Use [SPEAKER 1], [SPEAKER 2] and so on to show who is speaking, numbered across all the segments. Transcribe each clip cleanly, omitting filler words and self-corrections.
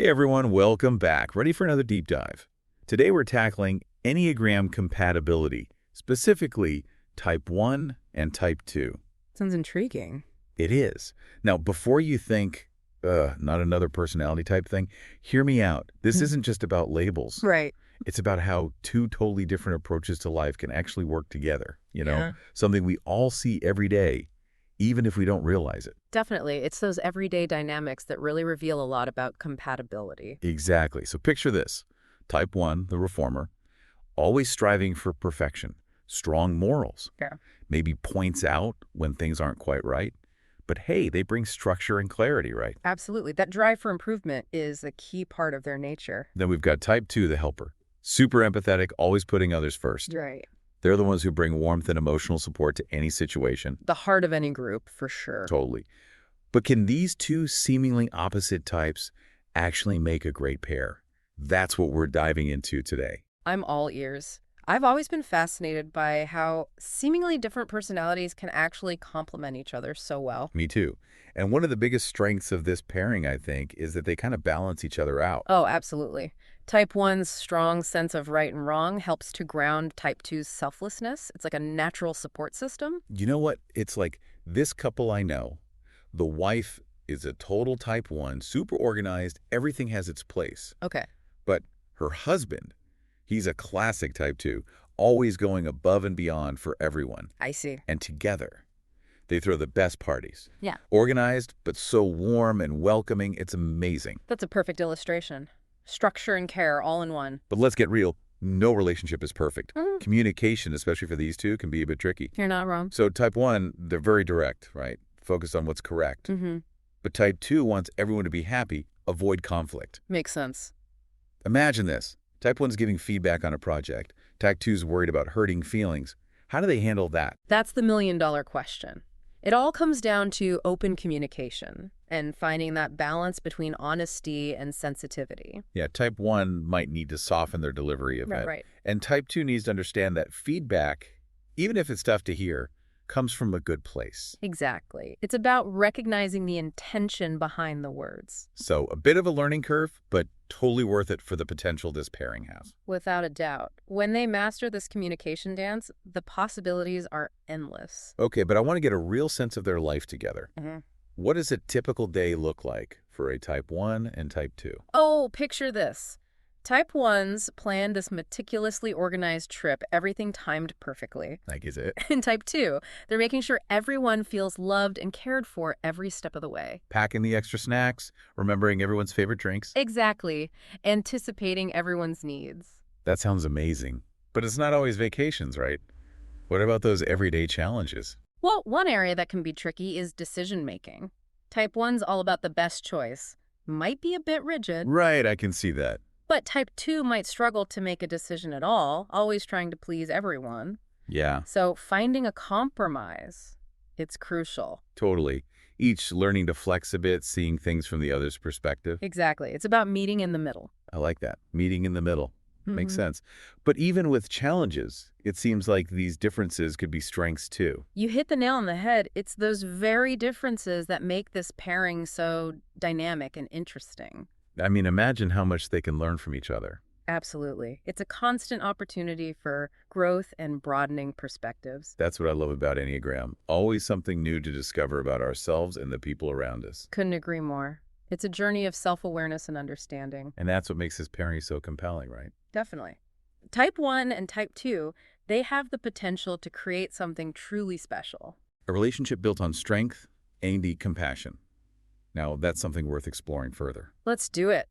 [SPEAKER 1] Hey everyone, welcome back. Ready for another deep dive. Today we're tackling Enneagram compatibility, specifically Type 1 and Type 2.
[SPEAKER 2] Sounds intriguing.
[SPEAKER 1] It is. Now, before you think, not another personality type thing, hear me out. This isn't just about labels.
[SPEAKER 2] Right.
[SPEAKER 1] It's about how two totally different approaches to life can actually work together,
[SPEAKER 2] Yeah.
[SPEAKER 1] something we all see every day, even if we don't realize it.
[SPEAKER 2] Definitely. It's those everyday dynamics that really reveal a lot about compatibility.
[SPEAKER 1] Exactly. So picture this. Type 1, the reformer, always striving for perfection, strong morals,
[SPEAKER 2] Yeah.
[SPEAKER 1] maybe points out when things aren't quite right. But hey, they bring structure and clarity, right?
[SPEAKER 2] Absolutely. That drive for improvement is a key part of their nature.
[SPEAKER 1] Then we've got Type 2, the helper, super empathetic, always putting others first.
[SPEAKER 2] Right.
[SPEAKER 1] They're the ones who bring warmth and emotional support to any situation.
[SPEAKER 2] The heart of any group, for sure.
[SPEAKER 1] Totally. But can these two seemingly opposite types actually make a great pair? That's what we're diving into today.
[SPEAKER 2] I'm all ears. I've always been fascinated by how seemingly different personalities can actually complement each other so well.
[SPEAKER 1] Me too. And one of the biggest strengths of this pairing, I think, is that they kind of balance each other out.
[SPEAKER 2] Oh, absolutely. Type 1's strong sense of right and wrong helps to ground Type 2's selflessness. It's like a natural support system.
[SPEAKER 1] You know what? It's like this couple I know, the wife is a total Type 1, super organized, everything has its place.
[SPEAKER 2] Okay.
[SPEAKER 1] But her husband, he's a classic Type 2, always going above and beyond for everyone.
[SPEAKER 2] I see.
[SPEAKER 1] And together, they throw the best parties.
[SPEAKER 2] Yeah.
[SPEAKER 1] Organized, but so warm and welcoming, it's amazing.
[SPEAKER 2] That's a perfect illustration. Structure and care all in one.
[SPEAKER 1] But let's get real. No relationship is perfect.
[SPEAKER 2] Mhm.
[SPEAKER 1] Communication, especially for these two, can be a bit tricky.
[SPEAKER 2] You're not wrong.
[SPEAKER 1] So Type 1, they're very direct, right? Focused on what's correct.
[SPEAKER 2] Mm-hmm.
[SPEAKER 1] But Type 2 wants everyone to be happy, avoid conflict.
[SPEAKER 2] Makes sense.
[SPEAKER 1] Imagine this. Type 1's giving feedback on a project. Type 2's worried about hurting feelings. How do they handle that?
[SPEAKER 2] That's the million-dollar question. It all comes down to open communication and finding that balance between honesty and sensitivity.
[SPEAKER 1] Yeah, Type 1 might need to soften their delivery of it.
[SPEAKER 2] Right.
[SPEAKER 1] And Type 2 needs to understand that feedback, even if it's tough to hear, comes from a good place.
[SPEAKER 2] Exactly. It's about recognizing the intention behind the words.
[SPEAKER 1] So a bit of a learning curve, but totally worth it for the potential this pairing has.
[SPEAKER 2] Without a doubt. When they master this communication dance, the possibilities are endless.
[SPEAKER 1] Okay, but I want to get a real sense of their life together.
[SPEAKER 2] Mm-hmm.
[SPEAKER 1] What does a typical day look like for a Type 1 and Type 2?
[SPEAKER 2] Oh, picture this. Type 1s plan this meticulously organized trip, everything timed perfectly.
[SPEAKER 1] Like, is it?
[SPEAKER 2] In Type 2, they're making sure everyone feels loved and cared for every step of the way.
[SPEAKER 1] Packing the extra snacks, remembering everyone's favorite drinks.
[SPEAKER 2] Exactly. Anticipating everyone's needs.
[SPEAKER 1] That sounds amazing. But it's not always vacations, right? What about those everyday challenges?
[SPEAKER 2] Well, one area that can be tricky is decision-making. Type 1's all about the best choice. Might be a bit rigid.
[SPEAKER 1] Right, I can see that.
[SPEAKER 2] But Type 2 might struggle to make a decision at all, always trying to please everyone.
[SPEAKER 1] Yeah,
[SPEAKER 2] So finding a compromise, it's crucial.
[SPEAKER 1] totally. Each learning to flex a bit, seeing things from the other's perspective.
[SPEAKER 2] Exactly. It's about meeting in the middle.
[SPEAKER 1] I like that. Meeting in the middle. Makes
[SPEAKER 2] Mhm.
[SPEAKER 1] sense. But even with challenges, it seems like these differences could be strengths too.
[SPEAKER 2] You hit the nail on the head. It's those very differences that make this pairing so dynamic and interesting.
[SPEAKER 1] I mean, imagine how much they can learn from each other.
[SPEAKER 2] Absolutely. It's a constant opportunity for growth and broadening perspectives.
[SPEAKER 1] That's what I love about Enneagram. Always something new to discover about ourselves and the people around us.
[SPEAKER 2] Couldn't agree more. It's a journey of self-awareness and understanding.
[SPEAKER 1] And that's what makes this pairing so compelling, right?
[SPEAKER 2] Definitely. Type 1 and Type 2, they have the potential to create something truly special.
[SPEAKER 1] A relationship built on strength and compassion. Now, that's something worth exploring further.
[SPEAKER 2] Let's do it.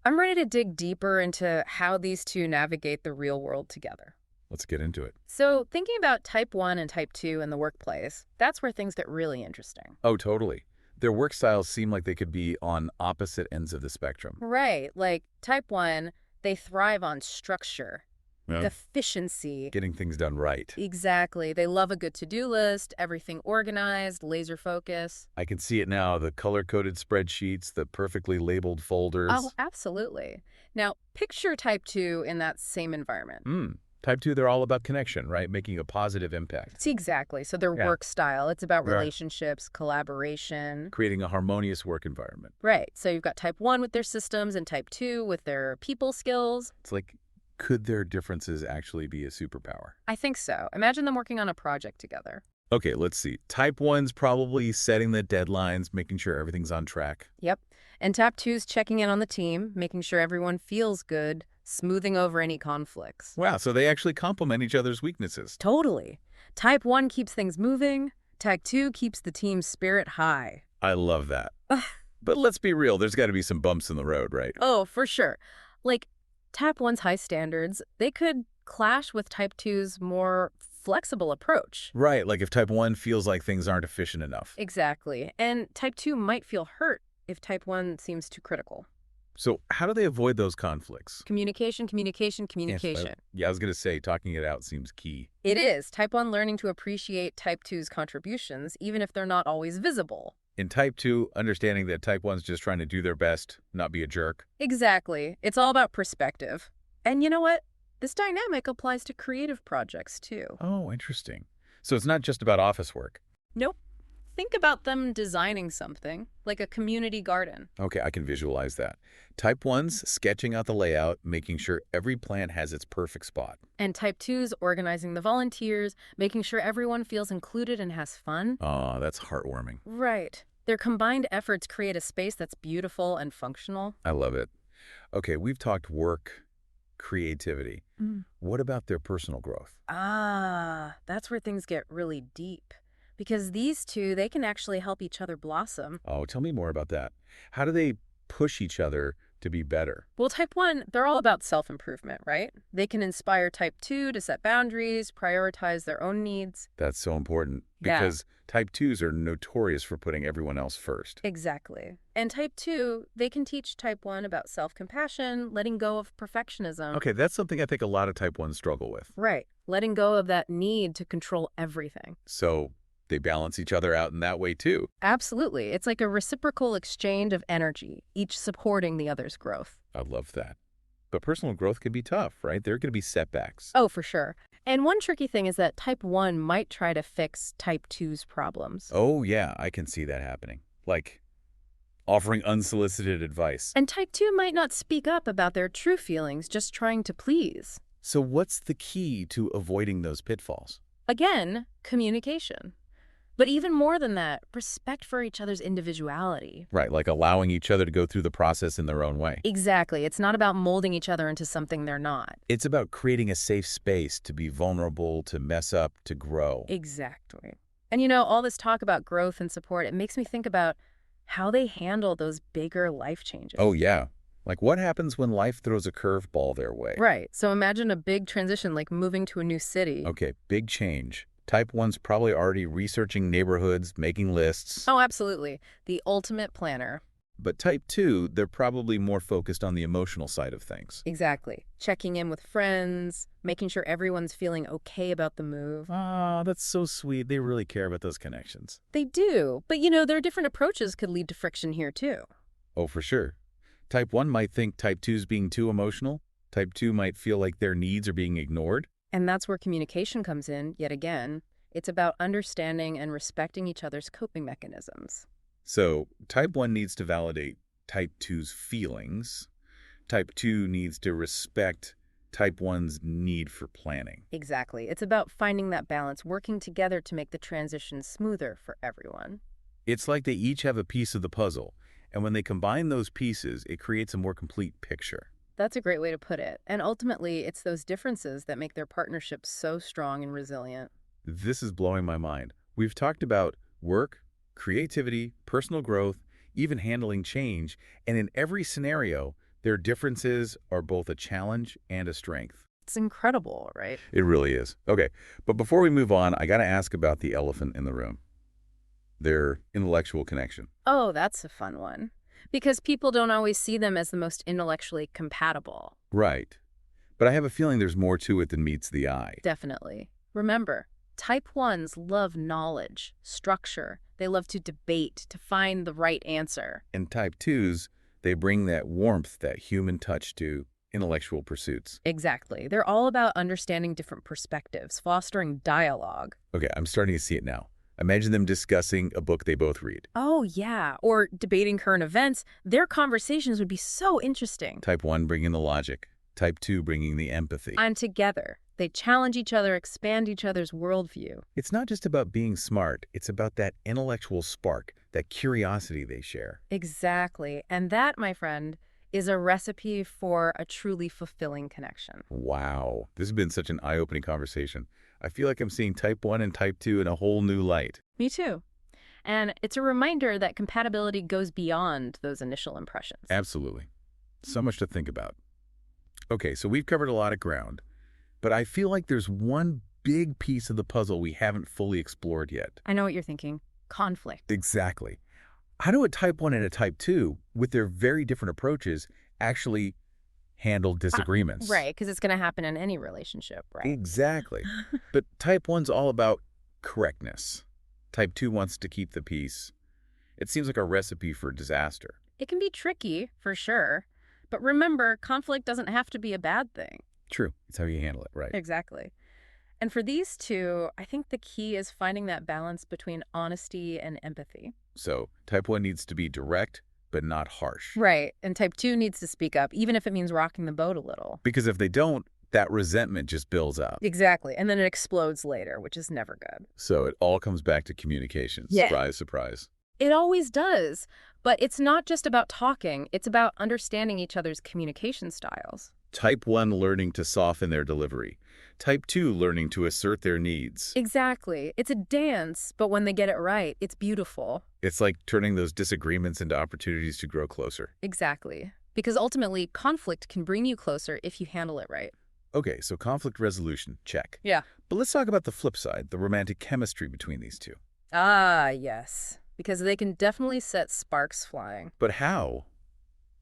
[SPEAKER 2] I'm ready to dig deeper into how these two navigate the real world together.
[SPEAKER 1] Let's get into it.
[SPEAKER 2] So, thinking about Type 1 and Type 2 in the workplace, that's where things get really interesting.
[SPEAKER 1] Oh, totally. Their work styles seem like they could be on opposite ends of the spectrum.
[SPEAKER 2] Right. Like Type 1, they thrive on structure,
[SPEAKER 1] Yeah.
[SPEAKER 2] efficiency.
[SPEAKER 1] Getting things done right.
[SPEAKER 2] Exactly. They love a good to-do list, everything organized, laser focus.
[SPEAKER 1] I can see it now, the color-coded spreadsheets, the perfectly labeled folders.
[SPEAKER 2] Oh, absolutely. Now, picture Type 2 in that same environment.
[SPEAKER 1] Type 2, they're all about connection, right? Making a positive impact.
[SPEAKER 2] See, exactly. So their
[SPEAKER 1] Yeah.
[SPEAKER 2] work style, it's about
[SPEAKER 1] Right.
[SPEAKER 2] relationships, collaboration.
[SPEAKER 1] Creating a harmonious work environment.
[SPEAKER 2] Right. So you've got type 1 with their systems and type 2 with their people skills.
[SPEAKER 1] It's like, could their differences actually be a superpower?
[SPEAKER 2] I think so. Imagine them working on a project together.
[SPEAKER 1] Okay, let's see. Type 1's probably setting the deadlines, making sure everything's on track.
[SPEAKER 2] Yep. And type 2's checking in on the team, making sure everyone feels good, smoothing over any conflicts.
[SPEAKER 1] Wow, so they actually complement each other's weaknesses.
[SPEAKER 2] Totally. Type 1 keeps things moving. Type 2 keeps the team's spirit high.
[SPEAKER 1] I love that. But let's be real, there's got to be some bumps in the road, right?
[SPEAKER 2] Oh, for sure. Like, type 1's high standards, they could clash with type 2's more flexible approach.
[SPEAKER 1] Right, like if type 1 feels like things aren't efficient enough.
[SPEAKER 2] Exactly. And type 2 might feel hurt if type 1 seems too critical.
[SPEAKER 1] So how do they avoid those conflicts?
[SPEAKER 2] Communication, communication, communication.
[SPEAKER 1] Yeah, I was going to say, talking it out seems key.
[SPEAKER 2] It is. Type 1 learning to appreciate type 2's contributions, even if they're not always visible.
[SPEAKER 1] In type 2, understanding that type 1's just trying to do their best, not be a jerk.
[SPEAKER 2] Exactly. It's all about perspective. And you know what? This dynamic applies to creative projects, too.
[SPEAKER 1] Oh, interesting. So it's not just about office work.
[SPEAKER 2] Nope. Think about them designing something, like a community garden.
[SPEAKER 1] Okay, I can visualize that. Type 1's sketching out the layout, making sure every plant has its perfect spot.
[SPEAKER 2] And type 2's organizing the volunteers, making sure everyone feels included and has fun.
[SPEAKER 1] Aw, that's heartwarming.
[SPEAKER 2] Right. Their combined efforts create a space that's beautiful and functional.
[SPEAKER 1] I love it. Okay, we've talked work, creativity. What about their personal growth?
[SPEAKER 2] That's where things get really deep. Because these two, they can actually help each other blossom.
[SPEAKER 1] Oh, tell me more about that. How do they push each other to be better?
[SPEAKER 2] Well, type 1, they're all about self-improvement, right? They can inspire type 2 to set boundaries, prioritize their own needs.
[SPEAKER 1] That's so important
[SPEAKER 2] Yeah.
[SPEAKER 1] because type 2's are notorious for putting everyone else first.
[SPEAKER 2] Exactly. And type 2, they can teach type 1 about self-compassion, letting go of perfectionism.
[SPEAKER 1] Okay, that's something I think a lot of type 1's struggle with.
[SPEAKER 2] Right. Letting go of that need to control everything.
[SPEAKER 1] So they balance each other out in that way too.
[SPEAKER 2] Absolutely. It's like a reciprocal exchange of energy, each supporting the other's growth.
[SPEAKER 1] I love that. But personal growth can be tough, right? There are going to be setbacks.
[SPEAKER 2] Oh, for sure. And one tricky thing is that type 1 might try to fix type 2's problems.
[SPEAKER 1] Oh, yeah, I can see that happening. Like offering unsolicited advice.
[SPEAKER 2] And type 2 might not speak up about their true feelings, just trying to please.
[SPEAKER 1] So what's the key to avoiding those pitfalls?
[SPEAKER 2] Again, communication. But even more than that, respect for each other's individuality.
[SPEAKER 1] Right, like allowing each other to go through the process in their own way.
[SPEAKER 2] Exactly. It's not about molding each other into something they're not.
[SPEAKER 1] It's about creating a safe space to be vulnerable, to mess up, to grow.
[SPEAKER 2] Exactly. And you know, all this talk about growth and support, it makes me think about how they handle those bigger life changes.
[SPEAKER 1] Oh, yeah. Like what happens when life throws a curveball their way?
[SPEAKER 2] Right. So imagine a big transition like moving to a new city.
[SPEAKER 1] Okay, big change. Type 1's probably already researching neighborhoods, making lists.
[SPEAKER 2] Oh, absolutely. The ultimate planner.
[SPEAKER 1] But type 2, they're probably more focused on the emotional side of things.
[SPEAKER 2] Exactly. Checking in with friends, making sure everyone's feeling okay about the move.
[SPEAKER 1] Ah, that's so sweet. They really care about those connections.
[SPEAKER 2] They do. But you know, their different approaches could lead to friction here too.
[SPEAKER 1] Oh, for sure. Type 1 might think type 2's being too emotional. Type 2 might feel like their needs are being ignored.
[SPEAKER 2] And that's where communication comes in, yet again. It's about understanding and respecting each other's coping mechanisms.
[SPEAKER 1] So type 1 needs to validate type 2's feelings. Type 2 needs to respect type 1's need for planning.
[SPEAKER 2] Exactly. It's about finding that balance, working together to make the transition smoother for everyone.
[SPEAKER 1] It's like they each have a piece of the puzzle, and when they combine those pieces, it creates a more complete picture.
[SPEAKER 2] That's a great way to put it. And ultimately, it's those differences that make their partnership so strong and resilient.
[SPEAKER 1] This is blowing my mind. We've talked about work, creativity, personal growth, even handling change, and in every scenario, their differences are both a challenge and a strength.
[SPEAKER 2] It's incredible, right?
[SPEAKER 1] It really is. Okay, but before we move on, I got to ask about the elephant in the room. Their intellectual connection.
[SPEAKER 2] Oh, that's a fun one. Because people don't always see them as the most intellectually compatible.
[SPEAKER 1] Right. But I have a feeling there's more to it than meets the eye.
[SPEAKER 2] Definitely. Remember, type 1s love knowledge, structure. They love to debate, to find the right answer.
[SPEAKER 1] And type 2's, they bring that warmth, that human touch to intellectual pursuits.
[SPEAKER 2] Exactly. They're all about understanding different perspectives, fostering dialogue.
[SPEAKER 1] Okay, I'm starting to see it now. Imagine them discussing a book they both read.
[SPEAKER 2] Oh, yeah. Or debating current events. Their conversations would be so interesting.
[SPEAKER 1] Type 1 bringing the logic, Type 2 bringing the empathy.
[SPEAKER 2] And together, they challenge each other, expand each other's worldview.
[SPEAKER 1] It's not just about being smart, it's about that intellectual spark, that curiosity they share.
[SPEAKER 2] Exactly. And that, my friend, is a recipe for a truly fulfilling connection.
[SPEAKER 1] Wow, this has been such an eye-opening conversation. I feel like I'm seeing Type 1 and Type 2 in a whole new light.
[SPEAKER 2] Me too. And it's a reminder that compatibility goes beyond those initial impressions.
[SPEAKER 1] Absolutely. So much to think about. Okay, so we've covered a lot of ground, but I feel like there's one big piece of the puzzle we haven't fully explored yet.
[SPEAKER 2] I know what you're thinking. Conflict.
[SPEAKER 1] Exactly. How do a Type 1 and a Type 2, with their very different approaches, actually handle disagreements?
[SPEAKER 2] Right, because it's going to happen in any relationship, right?
[SPEAKER 1] Exactly. But Type 1's all about correctness. Type 2 wants to keep the peace. It seems like a recipe for disaster.
[SPEAKER 2] It can be tricky, for sure. But remember, conflict doesn't have to be a bad thing.
[SPEAKER 1] True. It's how you handle it, right?
[SPEAKER 2] Exactly. And for these two, I think the key is finding that balance between honesty and empathy.
[SPEAKER 1] So Type 1 needs to be direct, but not harsh.
[SPEAKER 2] Right. And Type 2 needs to speak up, even if it means rocking the boat a little.
[SPEAKER 1] Because if they don't, that resentment just builds up.
[SPEAKER 2] Exactly. And then it explodes later, which is never good.
[SPEAKER 1] So it all comes back to communication.
[SPEAKER 2] Yeah.
[SPEAKER 1] Surprise, surprise.
[SPEAKER 2] It always does. But it's not just about talking. It's about understanding each other's communication styles.
[SPEAKER 1] Type 1 learning to soften their delivery. Type 2 learning to assert their needs.
[SPEAKER 2] Exactly. It's a dance, but when they get it right, it's beautiful.
[SPEAKER 1] It's like turning those disagreements into opportunities to grow closer.
[SPEAKER 2] Exactly. Because ultimately, conflict can bring you closer if you handle it right.
[SPEAKER 1] Okay, so conflict resolution, check.
[SPEAKER 2] Yeah.
[SPEAKER 1] But let's talk about the flip side, the romantic chemistry between these two.
[SPEAKER 2] Ah, yes. Because they can definitely set sparks flying.
[SPEAKER 1] But how?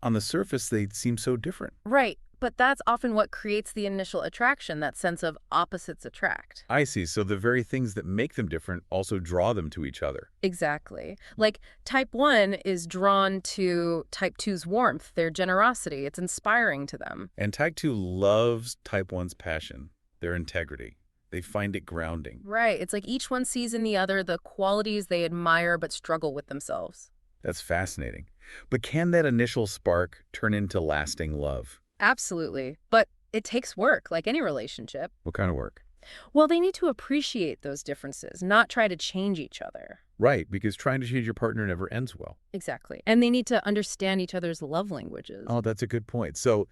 [SPEAKER 1] On the surface, they seem so different.
[SPEAKER 2] Right. But that's often what creates the initial attraction, that sense of opposites attract.
[SPEAKER 1] I see, so the very things that make them different also draw them to each other.
[SPEAKER 2] Exactly. Like Type 1 is drawn to Type 2's warmth, their generosity. It's inspiring to them.
[SPEAKER 1] And Type 2 loves Type 1's passion, their integrity. They find it grounding.
[SPEAKER 2] Right. It's like each one sees in the other the qualities they admire but struggle with themselves.
[SPEAKER 1] That's fascinating. But can that initial spark turn into lasting love?
[SPEAKER 2] Absolutely. But it takes work, like any relationship.
[SPEAKER 1] What kind of work?
[SPEAKER 2] Well, they need to appreciate those differences, not try to change each other.
[SPEAKER 1] Right, because trying to change your partner never ends well.
[SPEAKER 2] Exactly. And they need to understand each other's love languages.
[SPEAKER 1] Oh, that's a good point. So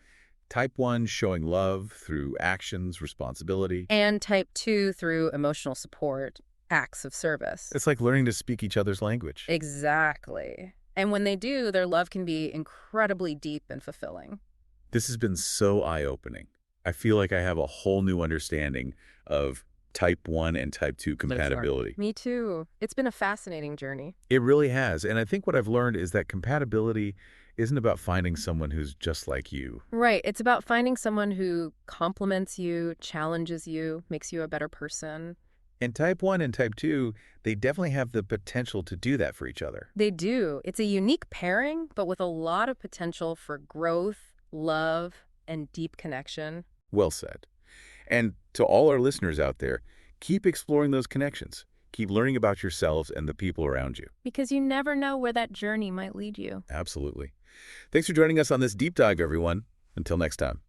[SPEAKER 1] Type 1 showing love through actions, responsibility.
[SPEAKER 2] And Type 2 through emotional support, acts of service.
[SPEAKER 1] It's like learning to speak each other's language.
[SPEAKER 2] Exactly. And when they do, their love can be incredibly deep and fulfilling.
[SPEAKER 1] This has been so eye-opening. I feel like I have a whole new understanding of Type 1 and Type 2 compatibility.
[SPEAKER 2] Me too. It's been a fascinating journey.
[SPEAKER 1] It really has. And I think what I've learned is that compatibility isn't about finding someone who's just like you.
[SPEAKER 2] Right. It's about finding someone who compliments you, challenges you, makes you a better person.
[SPEAKER 1] And Type 1 and Type 2, they definitely have the potential to do that for each other.
[SPEAKER 2] They do. It's a unique pairing, but with a lot of potential for growth, love, and deep connection.
[SPEAKER 1] Well said. And to all our listeners out there, keep exploring those connections. Keep learning about yourselves and the people around you.
[SPEAKER 2] Because you never know where that journey might lead you.
[SPEAKER 1] Absolutely. Thanks for joining us on this deep dive, everyone. Until next time.